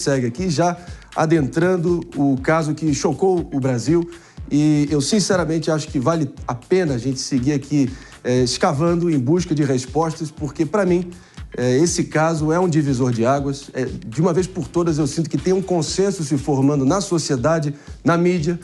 segue aqui, já adentrando o caso que chocou o Brasil. E eu, sinceramente, acho que vale a pena a gente seguir aqui escavando em busca de respostas, porque, para mim, esse caso é um divisor de águas. De uma vez por todas, eu sinto que tem um consenso se formando na sociedade, na mídia,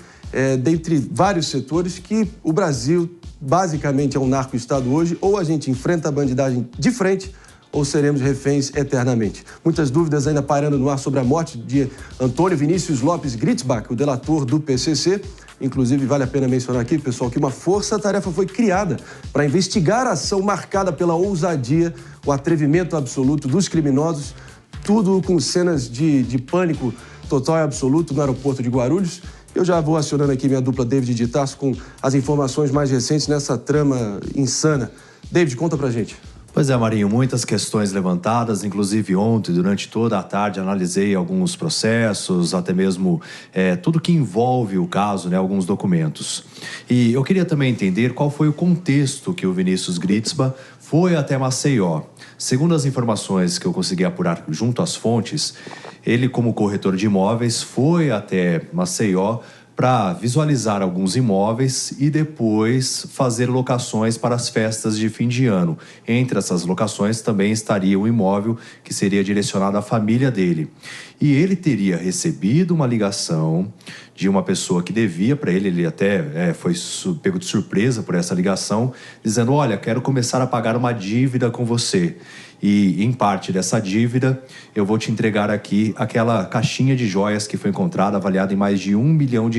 dentre vários setores, que o Brasil, basicamente, é um narco-estado hoje. Ou a gente enfrenta a bandidagem de frente, ou seremos reféns eternamente. Muitas dúvidas ainda pairando no ar sobre a morte de Antônio Vinícius Lopes Gritzbach, o delator do PCC. Inclusive, vale a pena mencionar aqui, pessoal, que uma força-tarefa foi criada para investigar a ação marcada pela ousadia, o atrevimento absoluto dos criminosos, tudo com cenas de pânico total e absoluto no aeroporto de Guarulhos. Eu já vou acionando aqui minha dupla David de Tarso com as informações mais recentes nessa trama insana. David, conta pra gente. Pois é, Marinho, muitas questões levantadas, inclusive ontem, durante toda a tarde, analisei alguns processos, até mesmo tudo que envolve o caso, né, alguns documentos. E eu queria também entender qual foi o contexto que o Vinícius Gritzbach foi até Maceió. Segundo as informações que eu consegui apurar junto às fontes, ele, como corretor de imóveis, foi até Maceió para visualizar alguns imóveis e depois fazer locações para as festas de fim de ano. Entre essas locações também estaria um imóvel que seria direcionado à família dele. E ele teria recebido uma ligação de uma pessoa que devia para ele até foi pego de surpresa por essa ligação, dizendo: olha, quero começar a pagar uma dívida com você. E, em parte dessa dívida, eu vou te entregar aqui aquela caixinha de joias que foi encontrada, avaliada em mais de R$1 milhão.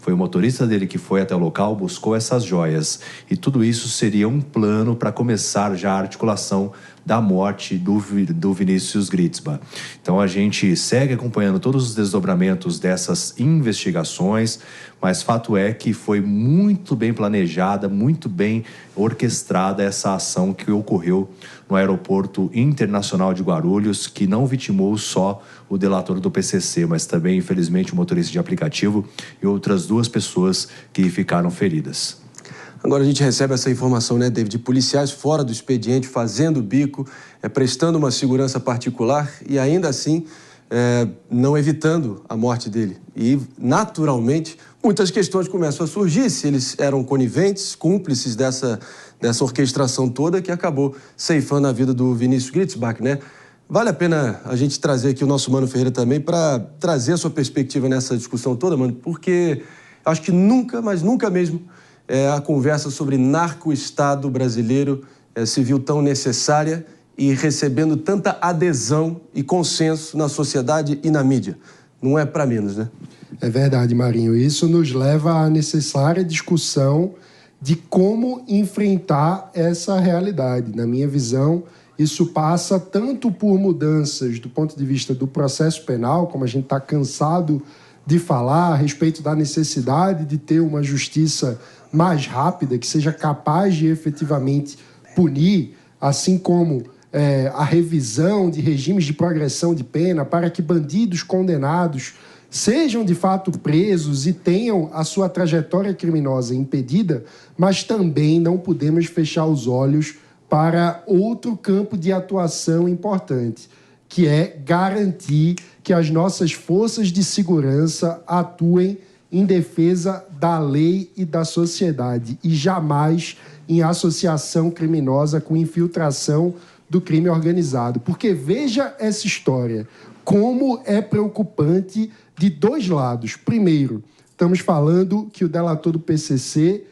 Foi o motorista dele que foi até o local, buscou essas joias. E tudo isso seria um plano para começar já a articulação da morte do Vinícius Gritzbach. Então a gente segue acompanhando todos os desdobramentos dessas investigações, mas fato é que foi muito bem planejada, muito bem orquestrada essa ação que ocorreu no Aeroporto Internacional de Guarulhos, que não vitimou só o delator do PCC, mas também, infelizmente, o motorista de aplicativo e outras 2 pessoas que ficaram feridas. Agora a gente recebe essa informação, né, David, de policiais fora do expediente, fazendo bico, prestando uma segurança particular e ainda assim não evitando a morte dele. E, naturalmente, muitas questões começam a surgir, se eles eram coniventes, cúmplices dessa orquestração toda que acabou ceifando a vida do Vinícius Gritzbach, né? Vale a pena a gente trazer aqui o nosso Mano Ferreira também para trazer a sua perspectiva nessa discussão toda, Mano, porque acho que nunca, mas nunca mesmo, a conversa sobre narco-estado brasileiro se viu tão necessária e recebendo tanta adesão e consenso na sociedade e na mídia. Não é para menos, né? É verdade, Marinho. Isso nos leva à necessária discussão de como enfrentar essa realidade. Na minha visão, isso passa tanto por mudanças do ponto de vista do processo penal, como a gente está cansado de falar a respeito da necessidade de ter uma justiça mais rápida, que seja capaz de efetivamente punir, assim como a revisão de regimes de progressão de pena para que bandidos condenados sejam de fato presos e tenham a sua trajetória criminosa impedida, mas também não podemos fechar os olhos para outro campo de atuação importante, que é garantir que as nossas forças de segurança atuem em defesa da lei e da sociedade e jamais em associação criminosa com infiltração do crime organizado. Porque veja essa história, como é preocupante de 2 lados. Primeiro, estamos falando que o delator do PCC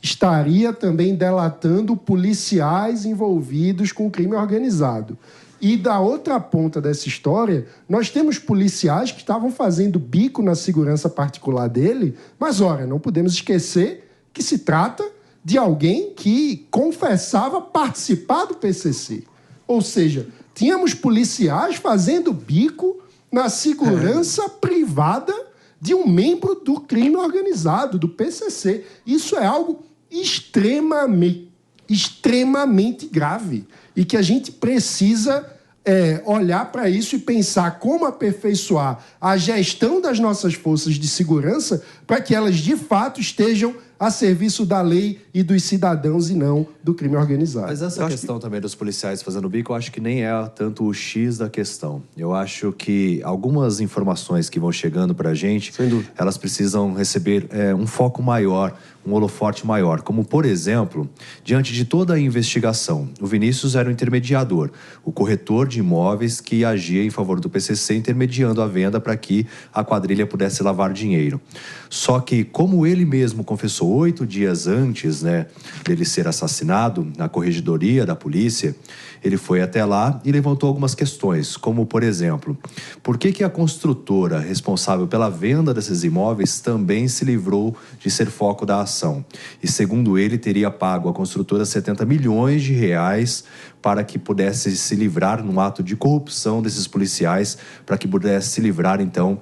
estaria também delatando policiais envolvidos com crime organizado. E da outra ponta dessa história, nós temos policiais que estavam fazendo bico na segurança particular dele, mas, ora, não podemos esquecer que se trata de alguém que confessava participar do PCC. Ou seja, tínhamos policiais fazendo bico na segurança privada de um membro do crime organizado, do PCC. Isso é algo extremamente grave e que a gente precisa olhar para isso e pensar como aperfeiçoar a gestão das nossas forças de segurança para que elas, de fato, estejam a serviço da lei e dos cidadãos e não do crime organizado. Mas essa questão também dos policiais fazendo bico, eu acho que nem é tanto o X da questão. Eu acho que algumas informações que vão chegando pra gente, elas precisam receber um foco maior, um holofote maior. Como, por exemplo, diante de toda a investigação, o Vinícius era o intermediador, o corretor de imóveis que agia em favor do PCC, intermediando a venda para que a quadrilha pudesse lavar dinheiro. Só que, como ele mesmo confessou 8 dias antes, né, dele ser assassinado, na corregedoria da polícia, ele foi até lá e levantou algumas questões, como, por exemplo, por que a construtora responsável pela venda desses imóveis também se livrou de ser foco da ação? E, segundo ele, teria pago à construtora 70 milhões de reais para que pudesse se livrar, num ato de corrupção desses policiais, para que pudesse se livrar, então,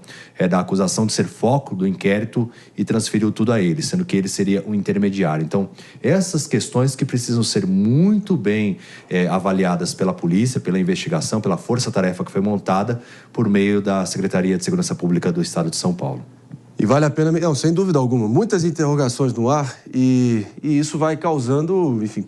da acusação de ser foco do inquérito e transferiu tudo a ele, sendo que ele seria um intermediário. Então, essas questões que precisam ser muito bem avaliadas pela polícia, pela investigação, pela força-tarefa que foi montada por meio da Secretaria de Segurança Pública do Estado de São Paulo. E vale a pena, não, sem dúvida alguma, muitas interrogações no ar e isso vai causando, enfim,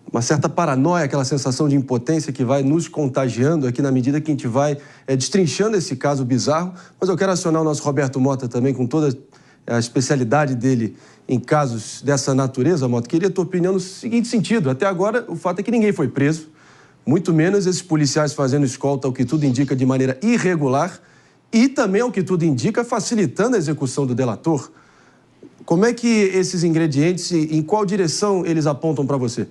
uma certa paranoia, aquela sensação de impotência que vai nos contagiando aqui na medida que a gente vai destrinchando esse caso bizarro. Mas eu quero acionar o nosso Roberto Mota também, com toda a especialidade dele em casos dessa natureza, Mota. Queria a tua opinião no seguinte sentido. Até agora, o fato é que ninguém foi preso, muito menos esses policiais fazendo escolta, ao que tudo indica, de maneira irregular e também, ao que tudo indica, facilitando a execução do delator. Como é que esses ingredientes, em qual direção eles apontam para você?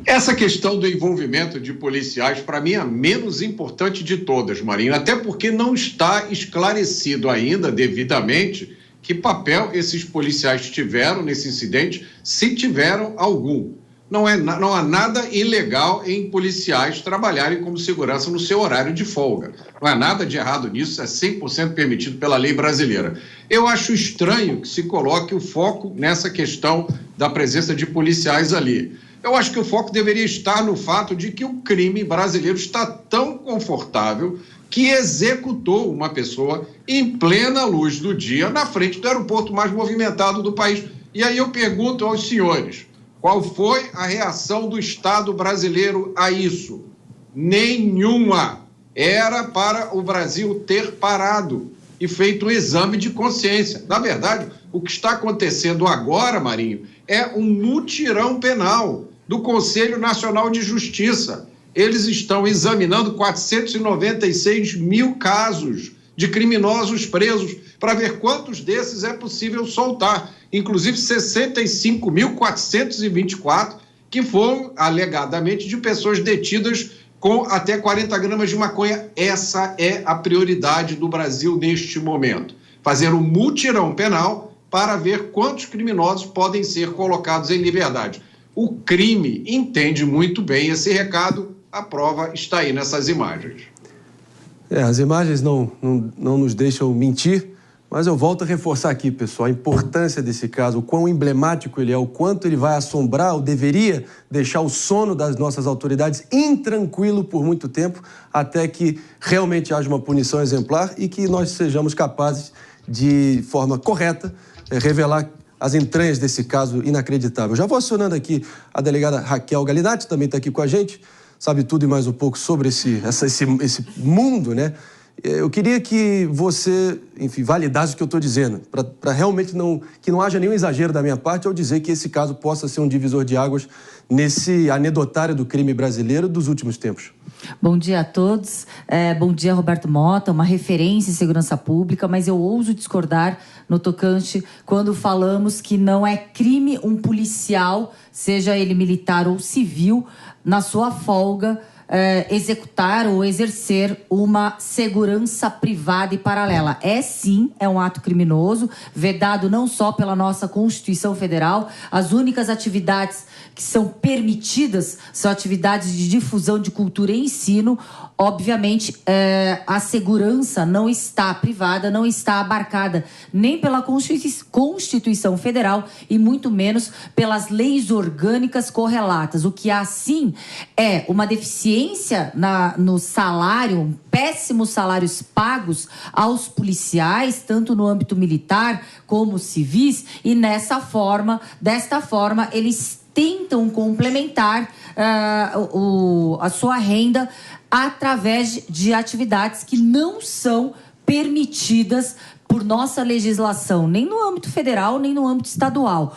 Essa questão do envolvimento de policiais, para mim, é a menos importante de todas, Marinho, até porque não está esclarecido ainda devidamente que papel esses policiais tiveram nesse incidente, se tiveram algum. Não há nada ilegal em policiais trabalharem como segurança no seu horário de folga. Não há nada de errado nisso, é 100% permitido pela lei brasileira. Eu acho estranho que se coloque o foco nessa questão da presença de policiais ali. Eu acho que o foco deveria estar no fato de que o crime brasileiro está tão confortável que executou uma pessoa em plena luz do dia na frente do aeroporto mais movimentado do país. E aí eu pergunto aos senhores, qual foi a reação do Estado brasileiro a isso? Nenhuma. Era para o Brasil ter parado e feito um exame de consciência. Na verdade, o que está acontecendo agora, Marinho, é um mutirão penal do Conselho Nacional de Justiça. Eles estão examinando 496 mil casos de criminosos presos para ver quantos desses é possível soltar. Inclusive 65.424 que foram alegadamente de pessoas detidas com até 40 gramas de maconha. Essa é a prioridade do Brasil neste momento. Fazer um mutirão penal para ver quantos criminosos podem ser colocados em liberdade. O crime entende muito bem esse recado, a prova está aí nessas imagens. As imagens não nos deixam mentir, mas eu volto a reforçar aqui, pessoal, a importância desse caso, o quão emblemático ele é, o quanto ele vai assombrar, ou deveria deixar o sono das nossas autoridades intranquilo por muito tempo, até que realmente haja uma punição exemplar e que nós sejamos capazes, de forma correta, revelar as entranhas desse caso inacreditável. Já vou acionando aqui a delegada Raquel Galinatti, também está aqui com a gente, sabe tudo e mais um pouco sobre esse mundo, né? Eu queria que você, enfim, validasse o que eu estou dizendo, para realmente que não haja nenhum exagero da minha parte ao dizer que esse caso possa ser um divisor de águas nesse anedotário do crime brasileiro dos últimos tempos. Bom dia a todos. Bom dia, Roberto Mota, uma referência em segurança pública, mas eu ouso discordar no tocante quando falamos que não é crime um policial, seja ele militar ou civil, na sua folga, executar ou exercer uma segurança privada e paralela. É um ato criminoso, vedado não só pela nossa Constituição Federal. As únicas atividades que são permitidas são atividades de difusão de cultura e ensino. Obviamente, a segurança não está privada, não está abarcada nem pela Constituição Federal e muito menos pelas leis orgânicas correlatas. O que há, sim, é uma deficiência interferência no salário, péssimos salários pagos aos policiais, tanto no âmbito militar como civis, e desta forma, eles tentam complementar a sua renda através de atividades que não são permitidas por nossa legislação, nem no âmbito federal, nem no âmbito estadual.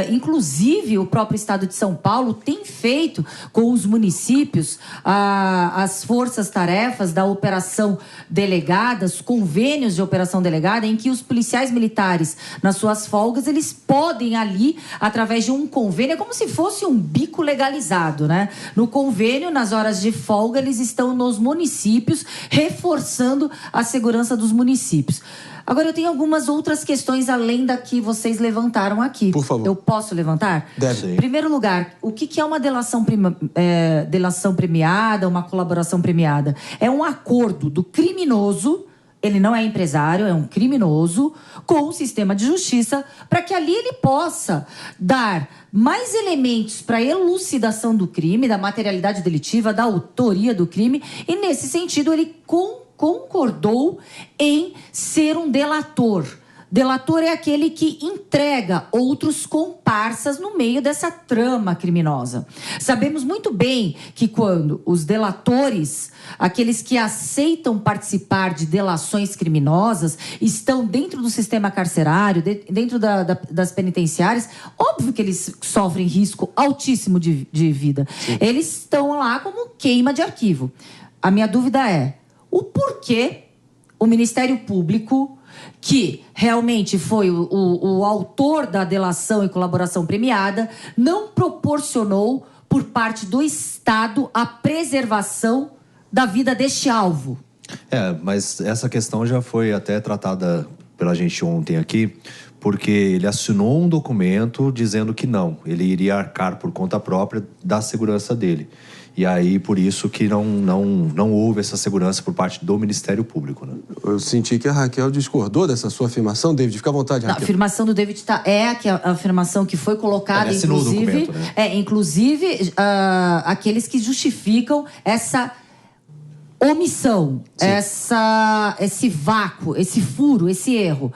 Inclusive, o próprio Estado de São Paulo tem feito com os municípios as forças-tarefas da operação delegada, os convênios de operação delegada, em que os policiais militares, nas suas folgas, eles podem ali, através de um convênio, é como se fosse um bico legalizado, né? No convênio, nas horas de folga, eles estão nos municípios, reforçando a segurança dos municípios. Agora, eu tenho algumas outras questões além da que vocês levantaram aqui. Por favor. Eu posso levantar? Deve. Em primeiro lugar, o que é uma delação premiada, uma colaboração premiada? É um acordo do criminoso, ele não é empresário, é um criminoso, com o sistema de justiça, para que ali ele possa dar mais elementos para a elucidação do crime, da materialidade delitiva, da autoria do crime, e nesse sentido ele concordou em ser um delator. Delator é aquele que entrega outros comparsas no meio dessa trama criminosa. Sabemos muito bem que quando os delatores, aqueles que aceitam participar de delações criminosas, estão dentro do sistema carcerário, dentro das penitenciárias, óbvio que eles sofrem risco altíssimo de vida. Sim. Eles estão lá como queima de arquivo. A minha dúvida é: o porquê o Ministério Público, que realmente foi o autor da delação e colaboração premiada, não proporcionou, por parte do Estado, a preservação da vida deste alvo? Mas essa questão já foi até tratada pela gente ontem aqui, porque ele assinou um documento dizendo que não, ele iria arcar por conta própria da segurança dele. E aí, por isso que não houve essa segurança por parte do Ministério Público, né? Eu senti que a Raquel discordou dessa sua afirmação, David. Fica à vontade, Raquel. Não, a afirmação do David a afirmação que foi colocada, inclusive... O documento, né? Inclusive, aqueles que justificam essa omissão, esse vácuo, esse furo, esse erro.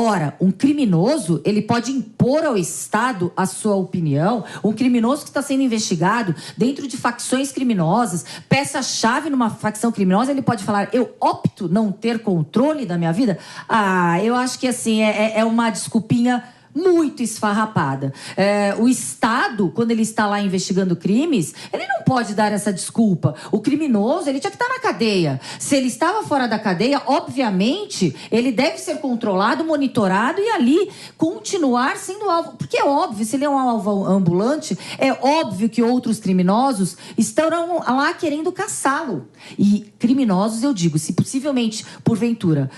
Ora, um criminoso, ele pode impor ao Estado a sua opinião. Um criminoso que está sendo investigado dentro de facções criminosas, peça-chave numa facção criminosa, ele pode falar: eu opto não ter controle da minha vida? Eu acho que assim, é uma desculpinha muito esfarrapada. O Estado, quando ele está lá investigando crimes, ele não pode dar essa desculpa. O criminoso, ele tinha que estar na cadeia. Se ele estava fora da cadeia, obviamente, ele deve ser controlado, monitorado e ali continuar sendo alvo. Porque é óbvio, se ele é um alvo ambulante, é óbvio que outros criminosos estarão lá querendo caçá-lo. E criminosos, eu digo, se possivelmente, porventura,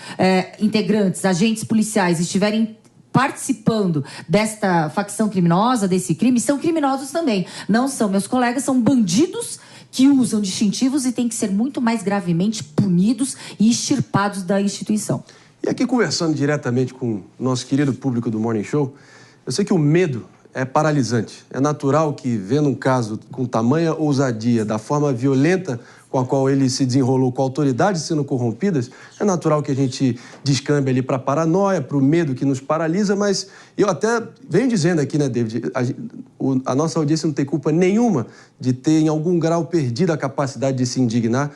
integrantes, agentes policiais estiverem participando desta facção criminosa, desse crime, são criminosos também. Não são meus colegas, são bandidos que usam distintivos e têm que ser muito mais gravemente punidos e extirpados da instituição. E aqui, conversando diretamente com o nosso querido público do Morning Show, eu sei que o medo é paralisante. É natural que, vendo um caso com tamanha ousadia, da forma violenta com a qual ele se desenrolou, com autoridades sendo corrompidas, é natural que a gente descambe ali para a paranoia, para o medo que nos paralisa, mas eu até venho dizendo aqui, né, David, a nossa audiência não tem culpa nenhuma de ter, em algum grau, perdido a capacidade de se indignar,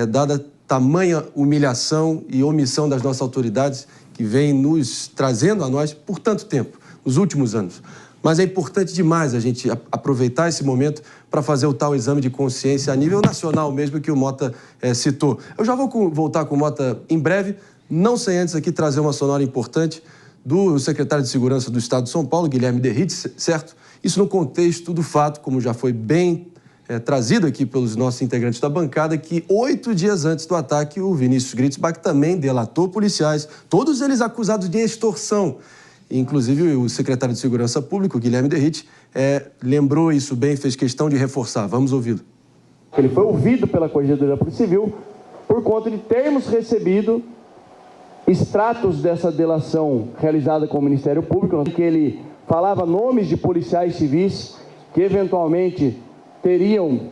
dada tamanha humilhação e omissão das nossas autoridades que vem nos trazendo a nós por tanto tempo, nos últimos anos. Mas é importante demais a gente aproveitar esse momento para fazer o tal exame de consciência a nível nacional mesmo que o Mota citou. Eu já vou voltar com o Mota em breve, não sem antes aqui trazer uma sonora importante do secretário de Segurança do Estado de São Paulo, Guilherme Derrite, certo? Isso no contexto do fato, como já foi bem trazido aqui pelos nossos integrantes da bancada, que 8 dias antes do ataque, o Vinícius Gritzbach também delatou policiais, todos eles acusados de extorsão. Inclusive, o secretário de Segurança Pública, Guilherme Derrite, lembrou isso bem, fez questão de reforçar. Vamos ouvi-lo. Ele foi ouvido pela Corregedoria da Polícia Civil por conta de termos recebido extratos dessa delação realizada com o Ministério Público, que ele falava nomes de policiais civis que eventualmente teriam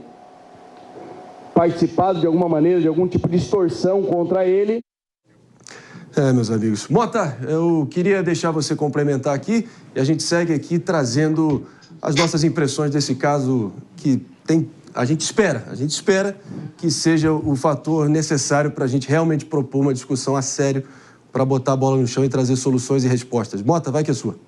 participado de alguma maneira de algum tipo de extorsão contra ele. Meus amigos. Mota, eu queria deixar você complementar aqui e a gente segue aqui trazendo as nossas impressões desse caso que a gente espera que seja o fator necessário para a gente realmente propor uma discussão a sério para botar a bola no chão e trazer soluções e respostas. Mota, vai que é sua.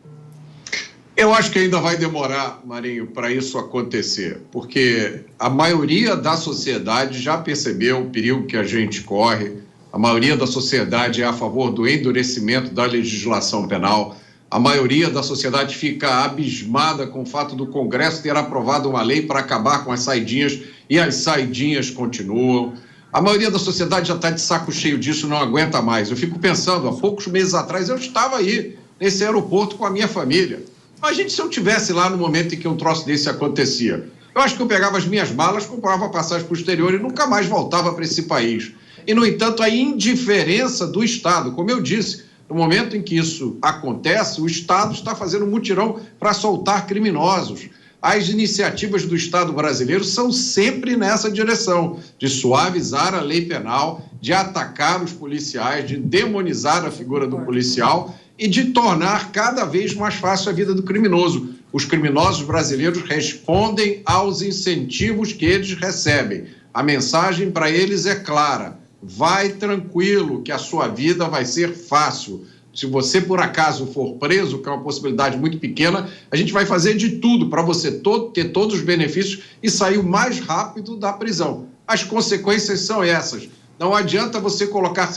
Eu acho que ainda vai demorar, Marinho, para isso acontecer, porque a maioria da sociedade já percebeu o perigo que a gente corre, a maioria da sociedade é a favor do endurecimento da legislação penal, a maioria da sociedade fica abismada com o fato do Congresso ter aprovado uma lei para acabar com as saidinhas e as saidinhas continuam. A maioria da sociedade já está de saco cheio disso, não aguenta mais. Eu fico pensando, há poucos meses atrás eu estava aí, nesse aeroporto com a minha família. Imagine se eu estivesse lá no momento em que um troço desse acontecia. Eu acho que eu pegava as minhas malas, comprava passagem para o exterior e nunca mais voltava para esse país. E, no entanto, a indiferença do Estado, como eu disse, no momento em que isso acontece, o Estado está fazendo um mutirão para soltar criminosos. As iniciativas do Estado brasileiro são sempre nessa direção, de suavizar a lei penal, de atacar os policiais, de demonizar a figura do policial e de tornar cada vez mais fácil a vida do criminoso. Os criminosos brasileiros respondem aos incentivos que eles recebem. A mensagem para eles é clara: vai tranquilo, que a sua vida vai ser fácil. Se você, por acaso, for preso, que é uma possibilidade muito pequena, a gente vai fazer de tudo para você ter todos os benefícios e sair o mais rápido da prisão. As consequências são essas. Não adianta você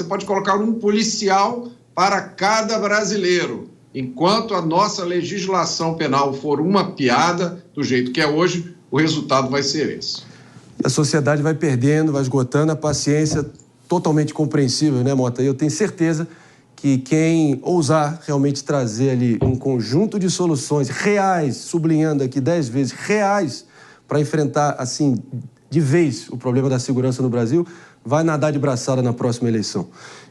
pode colocar um policial para cada brasileiro. Enquanto a nossa legislação penal for uma piada, do jeito que é hoje, o resultado vai ser esse. A sociedade vai perdendo, vai esgotando a paciência, totalmente compreensível, né, Mota? E eu tenho certeza que quem ousar realmente trazer ali um conjunto de soluções reais, sublinhando aqui 10 vezes, reais, para enfrentar, assim, de vez o problema da segurança no Brasil, vai nadar de braçada na próxima eleição.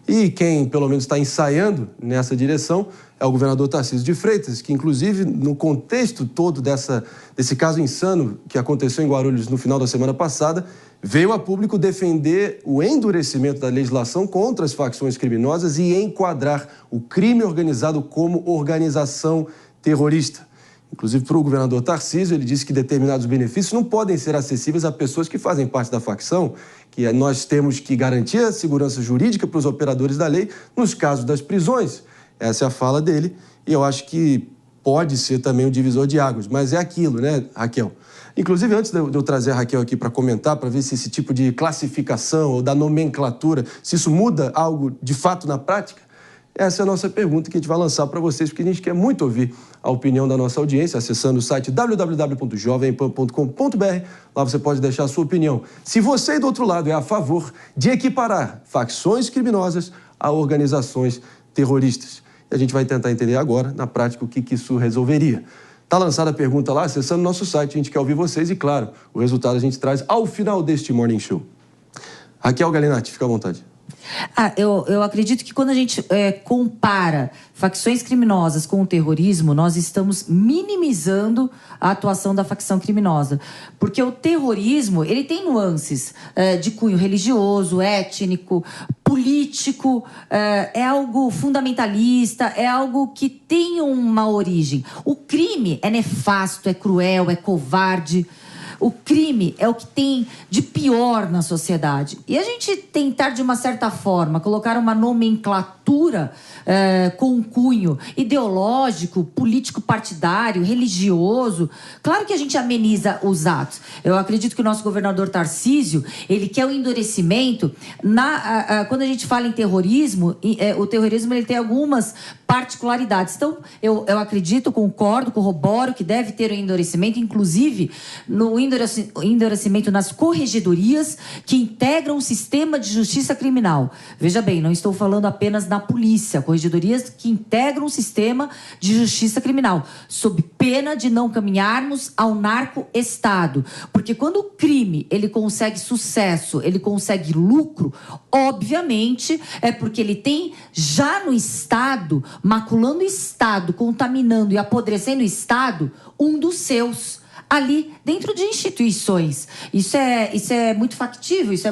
E quem, pelo menos, está ensaiando nessa direção é o governador Tarcísio de Freitas, que, inclusive, no contexto todo desse caso insano que aconteceu em Guarulhos no final da semana passada, veio a público defender o endurecimento da legislação contra as facções criminosas e enquadrar o crime organizado como organização terrorista. Inclusive, para o governador Tarcísio, ele disse que determinados benefícios não podem ser acessíveis a pessoas que fazem parte da facção, que nós temos que garantir a segurança jurídica para os operadores da lei nos casos das prisões. Essa é a fala dele e eu acho que pode ser também um divisor de águas, mas é aquilo, né, Raquel? Inclusive, antes de eu trazer a Raquel aqui para comentar, para ver se esse tipo de classificação ou da nomenclatura, se isso muda algo de fato na prática, essa é a nossa pergunta que a gente vai lançar para vocês, porque a gente quer muito ouvir a opinião da nossa audiência, acessando o site www.jovempan.com.br. Lá você pode deixar a sua opinião. Se você, do outro lado, é a favor de equiparar facções criminosas a organizações terroristas. E a gente vai tentar entender agora, na prática, o que isso resolveria. Está lançada a pergunta lá, acessando o nosso site. A gente quer ouvir vocês e, claro, o resultado a gente traz ao final deste Morning Show. Raquel Galinatti, fica à vontade. Eu acredito que quando a gente compara facções criminosas com o terrorismo, nós estamos minimizando a atuação da facção criminosa. Porque o terrorismo, ele tem nuances de cunho religioso, étnico, político, é algo fundamentalista, é algo que tem uma origem. O crime é nefasto, é cruel, é covarde. O crime é o que tem de pior na sociedade. E a gente tentar, de uma certa forma, colocar uma nomenclatura com um cunho ideológico, político-partidário, religioso, claro que a gente ameniza os atos. Eu acredito que o nosso governador Tarcísio, ele quer o endurecimento. Quando a gente fala em terrorismo, o terrorismo ele tem algumas particularidades. Então, eu acredito, concordo, corroboro que deve ter o endurecimento, inclusive no endurecimento nas corregedorias que integram o sistema de justiça criminal. Veja bem, não estou falando apenas na polícia, corregedorias que integram o sistema de justiça criminal, sob pena de não caminharmos ao narco-estado. Porque quando o crime ele consegue sucesso, ele consegue lucro, obviamente é porque ele tem já no Estado, maculando o Estado, contaminando e apodrecendo o Estado, um dos seus. ali dentro de instituições. Isso é muito factível, isso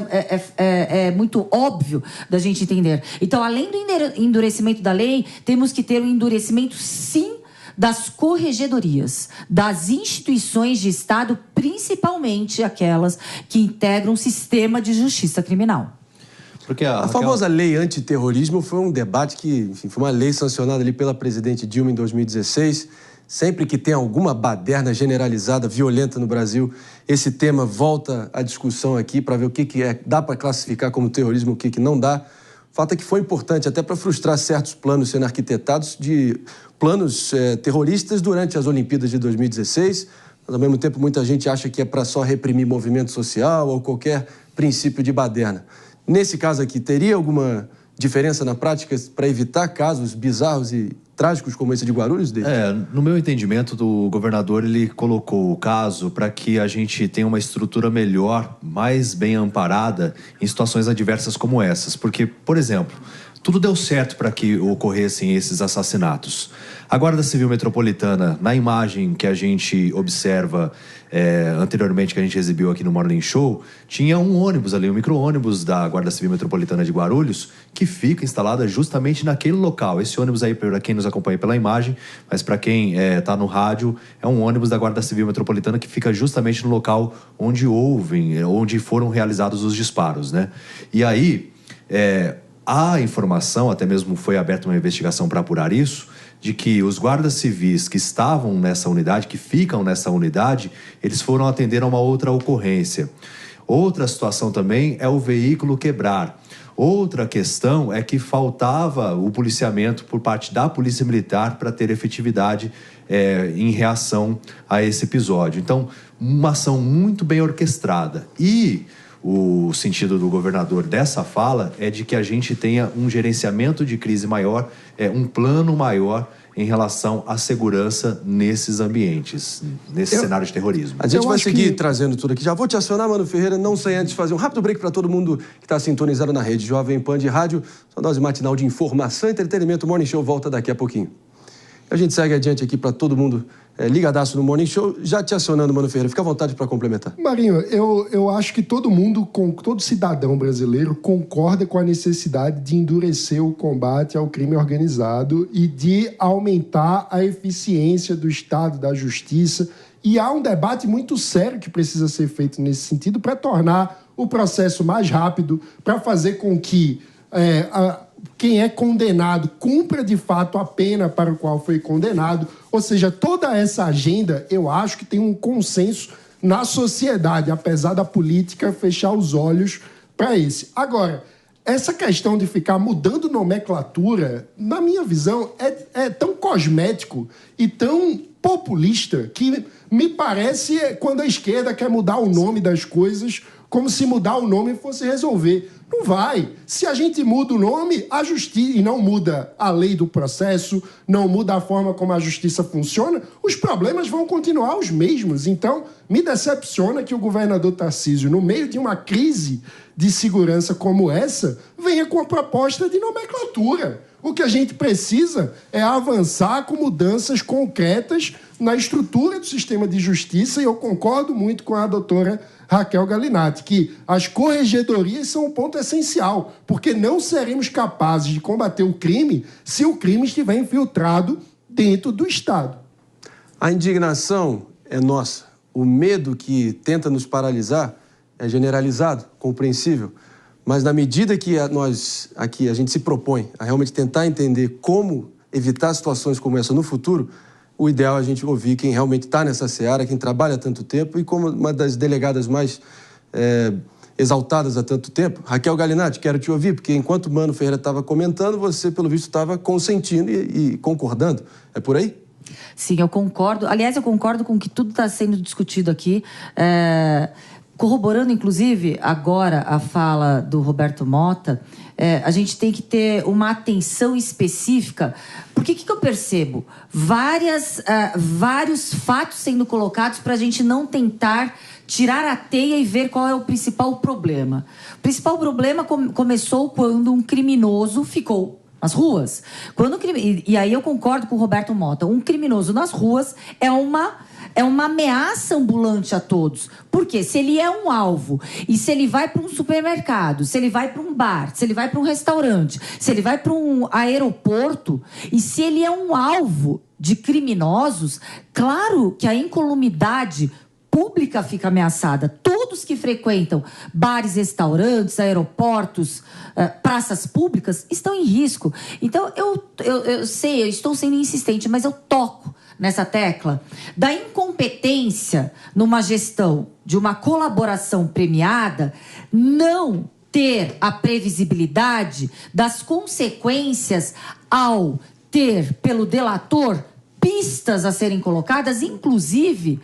é muito óbvio da gente entender. Então, além do endurecimento da lei, temos que ter um endurecimento, sim, das corregedorias, das instituições de Estado, principalmente aquelas que integram o sistema de justiça criminal. Porque a famosa lei antiterrorismo foi um debate que, enfim, foi uma lei sancionada ali pela presidente Dilma em 2016. Sempre que tem alguma baderna generalizada, violenta no Brasil, esse tema volta à discussão aqui para ver o que dá para classificar como terrorismo, o que não dá. O fato é que foi importante até para frustrar certos planos sendo arquitetados de planos terroristas durante as Olimpíadas de 2016. Mas, ao mesmo tempo, muita gente acha que é para só reprimir movimento social ou qualquer princípio de baderna. Nesse caso aqui, teria alguma diferença na prática para evitar casos bizarros e trágicos como esse de Guarulhos, David? No meu entendimento, o governador ele colocou o caso para que a gente tenha uma estrutura melhor, mais bem amparada em situações adversas como essas. Porque, por exemplo, tudo deu certo para que ocorressem esses assassinatos. A Guarda Civil Metropolitana, na imagem que a gente observa anteriormente, que a gente exibiu aqui no Morning Show, tinha um ônibus ali, um micro-ônibus da Guarda Civil Metropolitana de Guarulhos, que fica instalada justamente naquele local. Esse ônibus aí, para quem nos acompanha pela imagem, mas para quem está no rádio, é um ônibus da Guarda Civil Metropolitana que fica justamente no local onde foram realizados os disparos, né? E aí, a informação, até mesmo foi aberta uma investigação para apurar isso, de que os guardas civis que estavam nessa unidade, que ficam nessa unidade, eles foram atender a uma outra ocorrência. Outra situação também é o veículo quebrar. Outra questão é que faltava o policiamento por parte da Polícia Militar para ter efetividade em reação a esse episódio. Então, uma ação muito bem orquestrada. E o sentido do governador dessa fala é de que a gente tenha um gerenciamento de crise maior, um plano maior em relação à segurança nesses ambientes, nesse cenário de terrorismo. A gente vai seguir trazendo tudo aqui. Já vou te acionar, Mano Ferreira, não sem antes fazer um rápido break para todo mundo que está sintonizado na rede Jovem Pan de Rádio. Sua dose matinal de informação e entretenimento. O Morning Show volta daqui a pouquinho. A gente segue adiante aqui para todo mundo ligadaço no Morning Show. Já te acionando, Mano Ferreira. Fica à vontade para complementar. Marinho, eu acho que todo cidadão brasileiro concorda com a necessidade de endurecer o combate ao crime organizado e de aumentar a eficiência do Estado, da Justiça. E há um debate muito sério que precisa ser feito nesse sentido para tornar o processo mais rápido, para fazer com que quem é condenado cumpra de fato a pena para o qual foi condenado. Ou seja, toda essa agenda, eu acho que tem um consenso na sociedade, apesar da política fechar os olhos para esse. Agora, essa questão de ficar mudando nomenclatura, na minha visão, é tão cosmético e tão populista que me parece quando a esquerda quer mudar o nome das coisas como se mudar o nome fosse resolver. Não vai. Se a gente muda o nome, a justiça, e não muda a lei do processo, não muda a forma como a justiça funciona, os problemas vão continuar os mesmos. Então, me decepciona que o governador Tarcísio, no meio de uma crise de segurança como essa, venha com a proposta de nomenclatura. O que a gente precisa é avançar com mudanças concretas na estrutura do sistema de justiça, e eu concordo muito com a doutora Raquel Galinatti, que as corregedorias são um ponto essencial, porque não seremos capazes de combater o crime se o crime estiver infiltrado dentro do Estado. A indignação é nossa. O medo que tenta nos paralisar é generalizado, compreensível. Mas na medida que nós aqui a gente se propõe a realmente tentar entender como evitar situações como essa no futuro, o ideal é a gente ouvir quem realmente está nessa seara, quem trabalha há tanto tempo, e como uma das delegadas mais exaltadas há tanto tempo, Raquel Galinatti, quero te ouvir, porque enquanto o Mano Ferreira estava comentando, você, pelo visto, estava consentindo e concordando. É por aí? Sim, eu concordo. Aliás, eu concordo com que tudo está sendo discutido aqui. Corroborando, inclusive, agora a fala do Roberto Mota, a gente tem que ter uma atenção específica, porque o que eu percebo? Vários fatos sendo colocados para a gente não tentar tirar a teia e ver qual é o principal problema. O principal problema começou quando um criminoso ficou nas ruas. E aí eu concordo com o Roberto Mota. Um criminoso nas ruas é uma é uma ameaça ambulante a todos. Por quê? Se ele é um alvo e se ele vai para um supermercado, se ele vai para um bar, se ele vai para um restaurante, se ele vai para um aeroporto e se ele é um alvo de criminosos, claro que a incolumidade pública fica ameaçada. Todos que frequentam bares, restaurantes, aeroportos, praças públicas estão em risco. Então, eu sei, eu estou sendo insistente, mas eu toco nessa tecla da incompetência numa gestão de uma colaboração premiada não ter a previsibilidade das consequências ao ter, pelo delator, pistas a serem colocadas, inclusive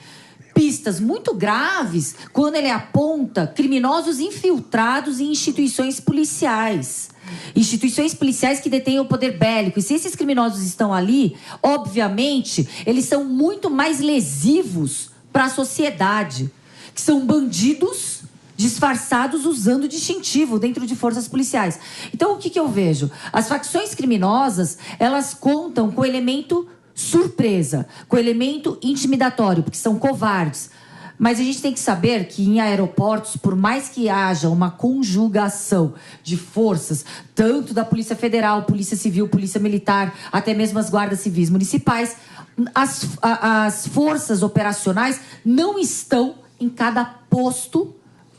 pistas muito graves quando ele aponta criminosos infiltrados em instituições policiais. Instituições policiais que detêm o poder bélico. E se esses criminosos estão ali, obviamente, eles são muito mais lesivos para a sociedade. Que são bandidos disfarçados usando distintivo dentro de forças policiais. Então, o que eu vejo? As facções criminosas, elas contam com o elemento surpresa, com o elemento intimidatório, porque são covardes. Mas a gente tem que saber que em aeroportos, por mais que haja uma conjugação de forças, tanto da Polícia Federal, Polícia Civil, Polícia Militar, até mesmo as guardas civis municipais, as forças operacionais não estão em cada posto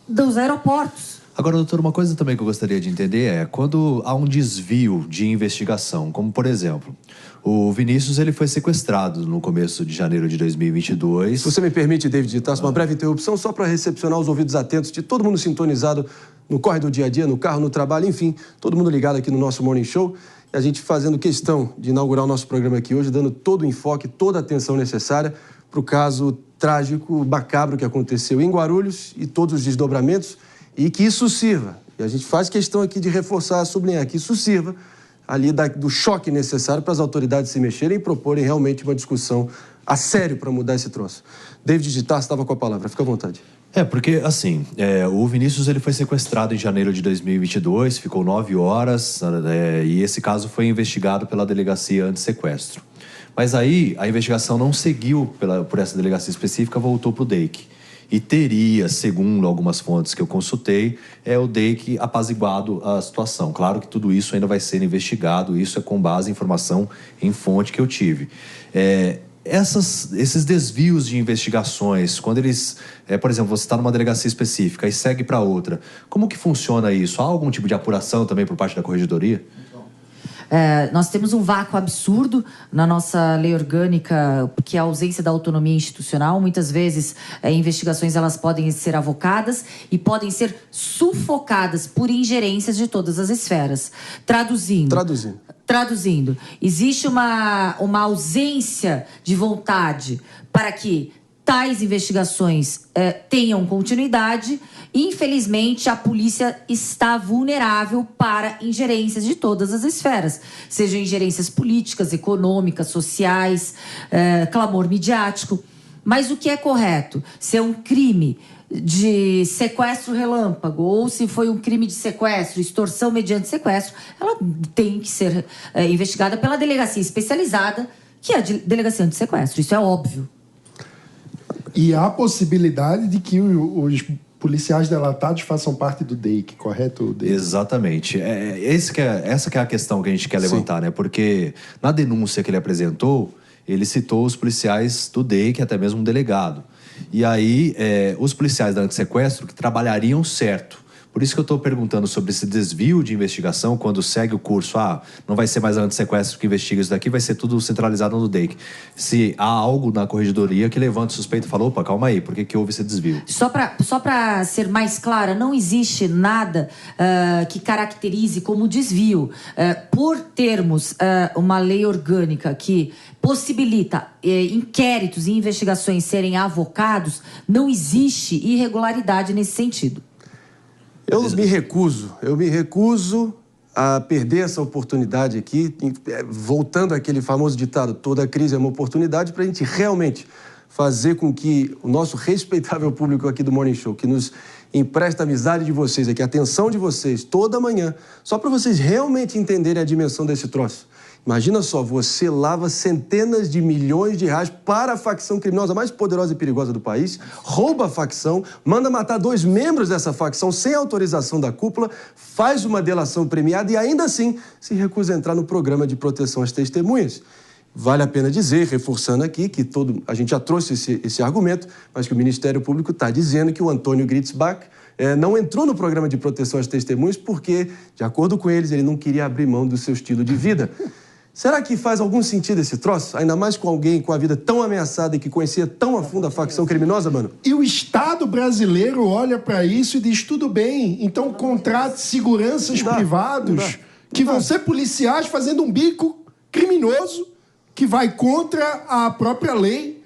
dos aeroportos. Agora, doutor, uma coisa também que eu gostaria de entender é quando há um desvio de investigação, como por exemplo, o Vinícius ele foi sequestrado no começo de janeiro de 2022. Se você me permite, David de Tarso, uma breve interrupção só para recepcionar os ouvidos atentos de todo mundo sintonizado no corre do dia a dia, no carro, no trabalho, enfim, todo mundo ligado aqui no nosso Morning Show. E a gente fazendo questão de inaugurar o nosso programa aqui hoje, dando todo o enfoque, toda a atenção necessária para o caso trágico, macabro que aconteceu em Guarulhos e todos os desdobramentos, e que isso sirva, e a gente faz questão aqui de reforçar, sublinhar, que isso sirva ali do choque necessário para as autoridades se mexerem e proporem realmente uma discussão a sério para mudar esse troço. David de Tarso estava com a palavra, fica à vontade. Porque, assim, o Vinícius ele foi sequestrado em janeiro de 2022, ficou 9 horas, e esse caso foi investigado pela delegacia anti-sequestro. Mas aí a investigação não seguiu por essa delegacia específica, voltou para o DEIC. E teria, segundo algumas fontes que eu consultei, o DEIC apaziguado a situação. Claro que tudo isso ainda vai ser investigado, isso é com base em informação em fonte que eu tive. Esses desvios de investigações, quando eles, por exemplo, você está numa delegacia específica e segue para outra, como que funciona isso? Há algum tipo de apuração também por parte da corregedoria? Nós temos um vácuo absurdo na nossa lei orgânica, que é a ausência da autonomia institucional. Muitas vezes, investigações elas podem ser avocadas e podem ser sufocadas por ingerências de todas as esferas. Traduzindo, existe uma ausência de vontade para que tais investigações tenham continuidade. Infelizmente, a polícia está vulnerável para ingerências de todas as esferas, sejam ingerências políticas, econômicas, sociais, clamor midiático. Mas o que é correto? Se é um crime de sequestro relâmpago ou se foi um crime de sequestro, extorsão mediante sequestro, ela tem que ser investigada pela delegacia especializada, que é a delegacia anti-sequestro. Isso é óbvio. E há a possibilidade de que os policiais delatados façam parte do DEIC, correto, David? Exatamente. Essa que é a questão que a gente quer levantar, né? Porque na denúncia que ele apresentou, ele citou os policiais do DEIC, até mesmo um delegado. E aí, os policiais da antissequestro que trabalhariam certo. Por isso que eu estou perguntando sobre esse desvio de investigação, quando segue o curso, não vai ser mais a antissequestro que investiga isso daqui, vai ser tudo centralizado no DEIC. Se há algo na corregedoria que levante suspeita e fala, opa, calma aí, por que houve esse desvio? Só para ser mais clara, não existe nada que caracterize como desvio. Por termos uma lei orgânica que possibilita inquéritos e investigações serem avocados, não existe irregularidade nesse sentido. Eu me recuso a perder essa oportunidade aqui, voltando àquele famoso ditado, toda crise é uma oportunidade, para a gente realmente fazer com que o nosso respeitável público aqui do Morning Show, que nos empresta a amizade de vocês aqui, a atenção de vocês toda manhã, só para vocês realmente entenderem a dimensão desse troço. Imagina só, você lava centenas de milhões de reais para a facção criminosa mais poderosa e perigosa do país, rouba a facção, manda matar 2 membros dessa facção sem autorização da cúpula, faz uma delação premiada e ainda assim se recusa a entrar no programa de proteção às testemunhas. Vale a pena dizer, reforçando aqui, que a gente já trouxe esse argumento, mas que o Ministério Público está dizendo que o Antônio Gritzbach não entrou no programa de proteção às testemunhas porque, de acordo com eles, ele não queria abrir mão do seu estilo de vida. Será que faz algum sentido esse troço? Ainda mais com alguém com a vida tão ameaçada e que conhecia tão a fundo a facção criminosa, mano? E o Estado brasileiro olha para isso e diz, tudo bem, então contrate seguranças privados que vão ser policiais fazendo um bico criminoso que vai contra a própria lei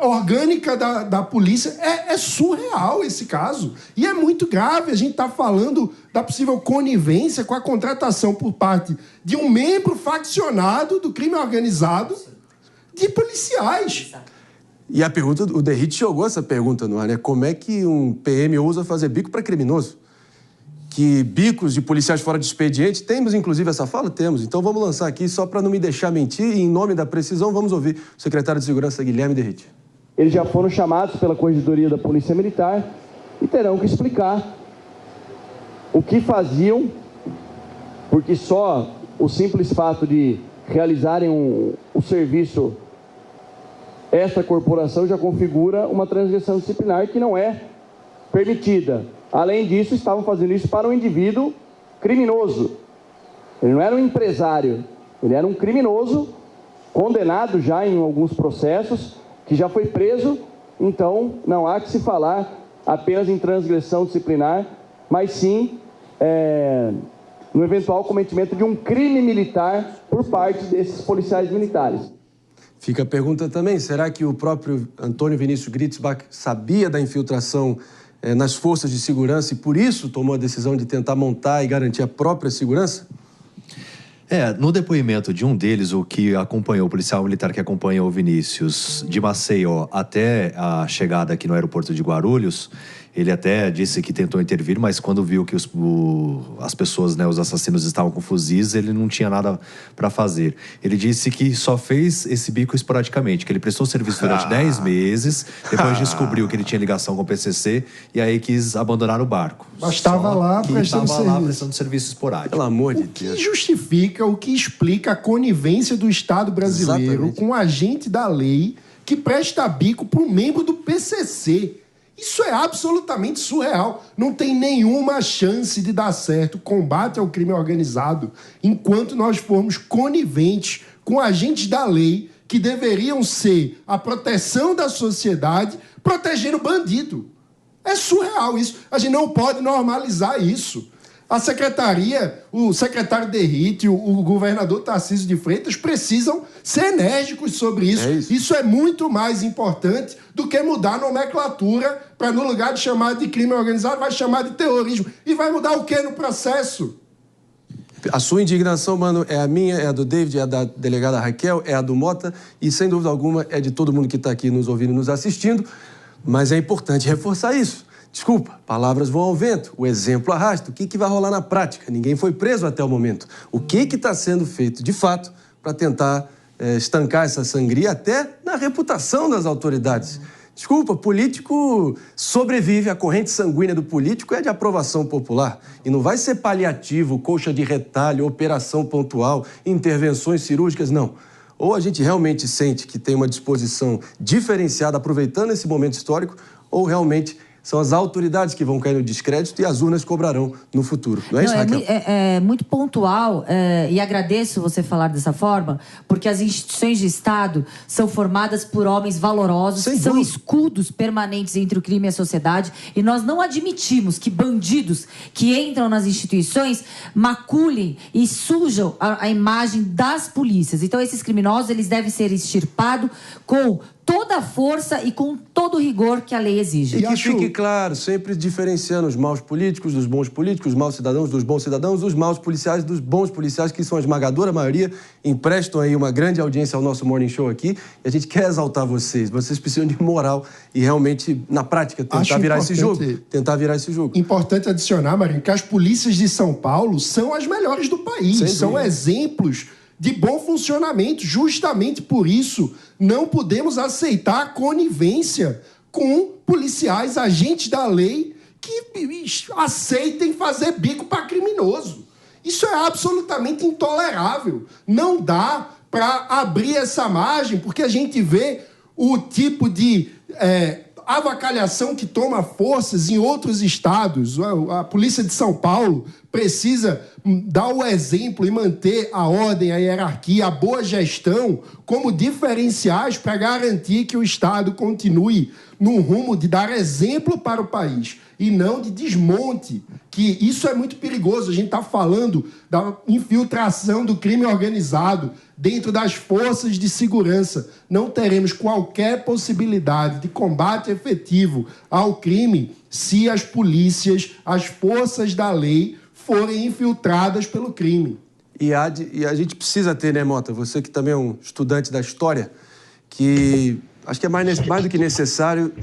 orgânica da polícia. É surreal esse caso. E é muito grave. A gente está falando da possível conivência com a contratação por parte de um membro faccionado do crime organizado de policiais. E a pergunta, o Derrite jogou essa pergunta no ar, né? Como é que um PM ousa fazer bico para criminoso? Que bicos de policiais fora de expediente, temos inclusive essa fala? Temos. Então vamos lançar aqui, só para não me deixar mentir, e em nome da precisão, vamos ouvir o secretário de Segurança, Guilherme Derrite. Eles já foram chamados pela Corregedoria da Polícia Militar e terão que explicar o que faziam, porque só o simples fato de realizarem o serviço esta corporação já configura uma transgressão disciplinar que não é permitida. Além disso, estavam fazendo isso para um indivíduo criminoso. Ele não era um empresário, ele era um criminoso, condenado já em alguns processos, que já foi preso. Então, não há que se falar apenas em transgressão disciplinar, mas sim no eventual cometimento de um crime militar por parte desses policiais militares. Fica a pergunta também, será que o próprio Antônio Vinícius Gritzbach sabia da infiltração nas forças de segurança e por isso tomou a decisão de tentar montar e garantir a própria segurança? No depoimento de um deles, o policial militar que acompanhou o Vinícius de Maceió até a chegada aqui no aeroporto de Guarulhos, ele até disse que tentou intervir, mas quando viu que as pessoas, os assassinos estavam com fuzis, ele não tinha nada para fazer. Ele disse que só fez esse bico esporadicamente, que ele prestou serviço durante 10 meses, depois descobriu que ele tinha ligação com o PCC e aí quis abandonar o barco. Mas estava lá prestando serviço esporádico. Pelo amor de Deus. O que justifica, o que explica a conivência do Estado brasileiro Exatamente. com um agente da lei que presta bico para um membro do PCC. Isso é absolutamente surreal. Não tem nenhuma chance de dar certo o combate ao crime organizado enquanto nós formos coniventes com agentes da lei que deveriam ser a proteção da sociedade, protegendo o bandido. É surreal isso. A gente não pode normalizar isso. A secretaria, o secretário Derrite, o governador Tarcísio de Freitas precisam ser enérgicos sobre isso. Isso é muito mais importante do que mudar a nomenclatura para, no lugar de chamar de crime organizado, vai chamar de terrorismo. E vai mudar o quê no processo? A sua indignação, mano, é a minha, é a do David, é a da delegada Raquel, é a do Mota e, sem dúvida alguma, é de todo mundo que está aqui nos ouvindo e nos assistindo. Mas é importante reforçar isso. Desculpa, palavras vão ao vento, o exemplo arrasta. O que vai rolar na prática? Ninguém foi preso até o momento. O que está sendo feito, de fato, para tentar estancar essa sangria até na reputação das autoridades? Desculpa, político sobrevive, a corrente sanguínea do político é de aprovação popular. E não vai ser paliativo, colcha de retalho, operação pontual, intervenções cirúrgicas, não. Ou a gente realmente sente que tem uma disposição diferenciada aproveitando esse momento histórico, ou realmente são as autoridades que vão cair no descrédito e as urnas cobrarão no futuro. Não é isso, Raquel? É muito pontual e agradeço você falar dessa forma, porque as instituições de Estado são formadas por homens valorosos, que são escudos permanentes entre o crime e a sociedade, e nós não admitimos que bandidos que entram nas instituições maculem e sujam a imagem das polícias. Então, esses criminosos, eles devem ser extirpados com toda a força e com todo o rigor que a lei exige. E que fique claro, sempre diferenciando os maus políticos dos bons políticos, os maus cidadãos dos bons cidadãos, os maus policiais dos bons policiais, que são a esmagadora maioria, emprestam aí uma grande audiência ao nosso Morning Show aqui, e a gente quer exaltar vocês. Vocês precisam de moral e realmente, na prática, tentar virar esse jogo. Importante adicionar, Marinho, que as polícias de São Paulo são as melhores do país, são exemplos de bom funcionamento. Justamente por isso, não podemos aceitar a conivência com policiais, agentes da lei, que aceitem fazer bico para criminoso. Isso é absolutamente intolerável. Não dá para abrir essa margem, porque a gente vê o tipo de avacalhação que toma forças em outros estados. A Polícia de São Paulo precisa dar o exemplo e manter a ordem, a hierarquia, a boa gestão como diferenciais para garantir que o Estado continue num rumo de dar exemplo para o país e não de desmonte, que isso é muito perigoso. A gente está falando da infiltração do crime organizado dentro das forças de segurança. Não teremos qualquer possibilidade de combate efetivo ao crime se as polícias, as forças da lei, forem infiltradas pelo crime. E a gente precisa ter, né, Mota, você que também é um estudante da história, que acho que é mais do que necessário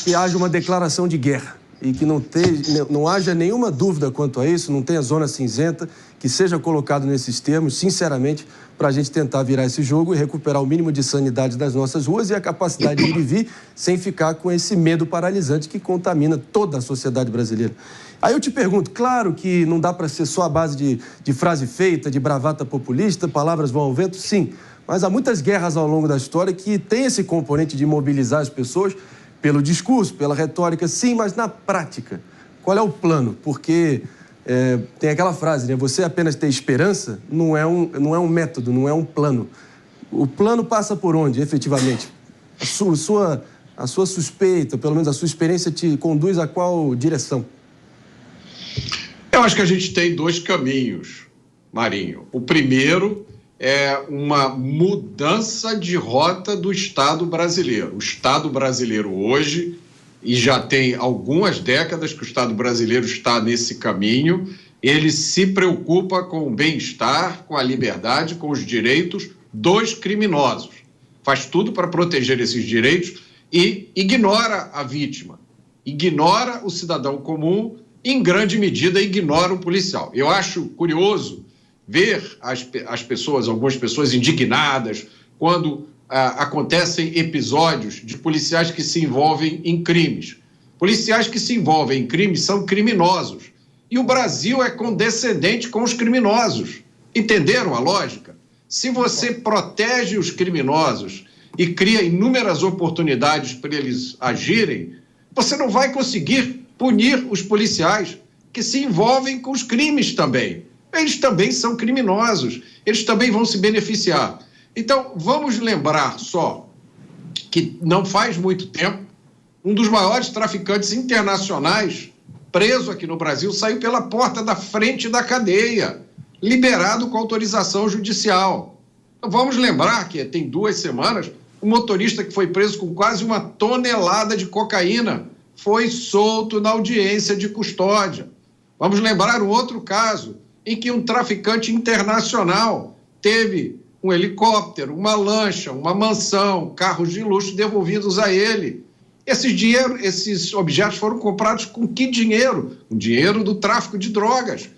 que haja uma declaração de guerra e que não haja nenhuma dúvida quanto a isso, não tenha zona cinzenta, que seja colocado nesses termos, sinceramente, para a gente tentar virar esse jogo e recuperar o mínimo de sanidade das nossas ruas e a capacidade de ir e vir sem ficar com esse medo paralisante que contamina toda a sociedade brasileira. Aí eu te pergunto, claro que não dá para ser só a base de frase feita, de bravata populista, palavras vão ao vento, sim, mas há muitas guerras ao longo da história que tem esse componente de mobilizar as pessoas pelo discurso, pela retórica, sim, mas na prática, qual é o plano? Porque tem aquela frase, né? Você apenas ter esperança não é um método, não é um plano. O plano passa por onde, efetivamente? A sua suspeita, pelo menos a sua experiência, te conduz a qual direção? Eu acho que a gente tem dois caminhos, Marinho. O primeiro é uma mudança de rota do Estado brasileiro. O Estado brasileiro hoje, e já tem algumas décadas que o Estado brasileiro está nesse caminho, ele se preocupa com o bem-estar, com a liberdade, com os direitos dos criminosos. Faz tudo para proteger esses direitos e ignora a vítima, ignora o cidadão comum, em grande medida ignora o policial. Eu acho curioso ver as pessoas, algumas pessoas indignadas, quando acontecem episódios de policiais que se envolvem em crimes. Policiais que se envolvem em crimes são criminosos. E o Brasil é condescendente com os criminosos. Entenderam a lógica? Se você protege os criminosos e cria inúmeras oportunidades para eles agirem, você não vai conseguir punir os policiais que se envolvem com os crimes também. Eles também são criminosos, eles também vão se beneficiar. Então, vamos lembrar só que não faz muito tempo, um dos maiores traficantes internacionais preso aqui no Brasil saiu pela porta da frente da cadeia, liberado com autorização judicial. Então, vamos lembrar que tem 2 semanas, um motorista que foi preso com quase 1 tonelada de cocaína foi solto na audiência de custódia. Vamos lembrar um outro caso em que um traficante internacional teve um helicóptero, uma lancha, uma mansão, carros de luxo devolvidos a ele. Esses objetos foram comprados com que dinheiro? Com dinheiro do tráfico de drogas.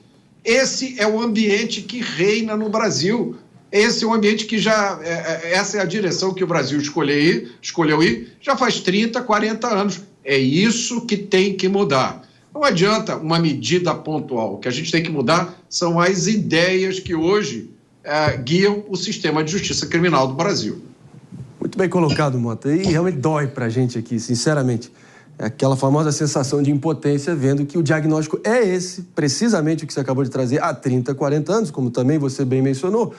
Esse é o ambiente que reina no Brasil. Esse é o ambiente que essa é a direção que o Brasil escolheu ir já faz 30, 40 anos. É isso que tem que mudar. Não adianta uma medida pontual. O que a gente tem que mudar são as ideias que hoje guiam o sistema de justiça criminal do Brasil. Muito bem colocado, Mota. E realmente dói para a gente aqui, sinceramente. É aquela famosa sensação de impotência vendo que o diagnóstico é esse, precisamente o que você acabou de trazer há 30, 40 anos, como também você bem mencionou.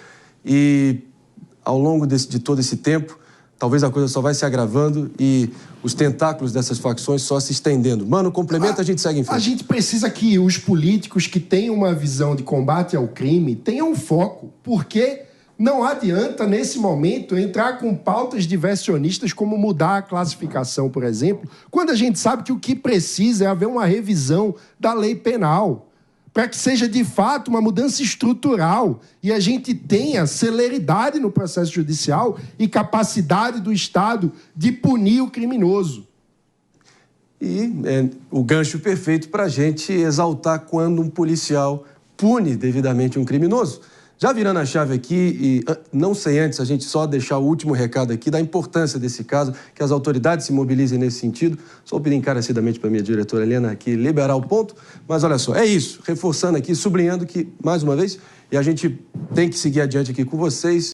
E ao longo de todo esse tempo, talvez a coisa só vai se agravando e os tentáculos dessas facções só se estendendo. Mano, complementa, a gente segue em frente. A gente precisa que os políticos que têm uma visão de combate ao crime tenham foco, porque não adianta, nesse momento, entrar com pautas diversionistas como mudar a classificação, por exemplo, quando a gente sabe que o que precisa é haver uma revisão da lei penal, para que seja, de fato, uma mudança estrutural e a gente tenha celeridade no processo judicial e capacidade do Estado de punir o criminoso. E o gancho perfeito para a gente exaltar quando um policial pune devidamente um criminoso. Já virando a chave aqui, e não sei antes, a gente só deixar o último recado aqui da importância desse caso, que as autoridades se mobilizem nesse sentido. Só pedir encarecidamente para a minha diretora Helena aqui liberar o ponto, mas olha só, é isso, reforçando aqui, sublinhando que, mais uma vez, e a gente tem que seguir adiante aqui com vocês,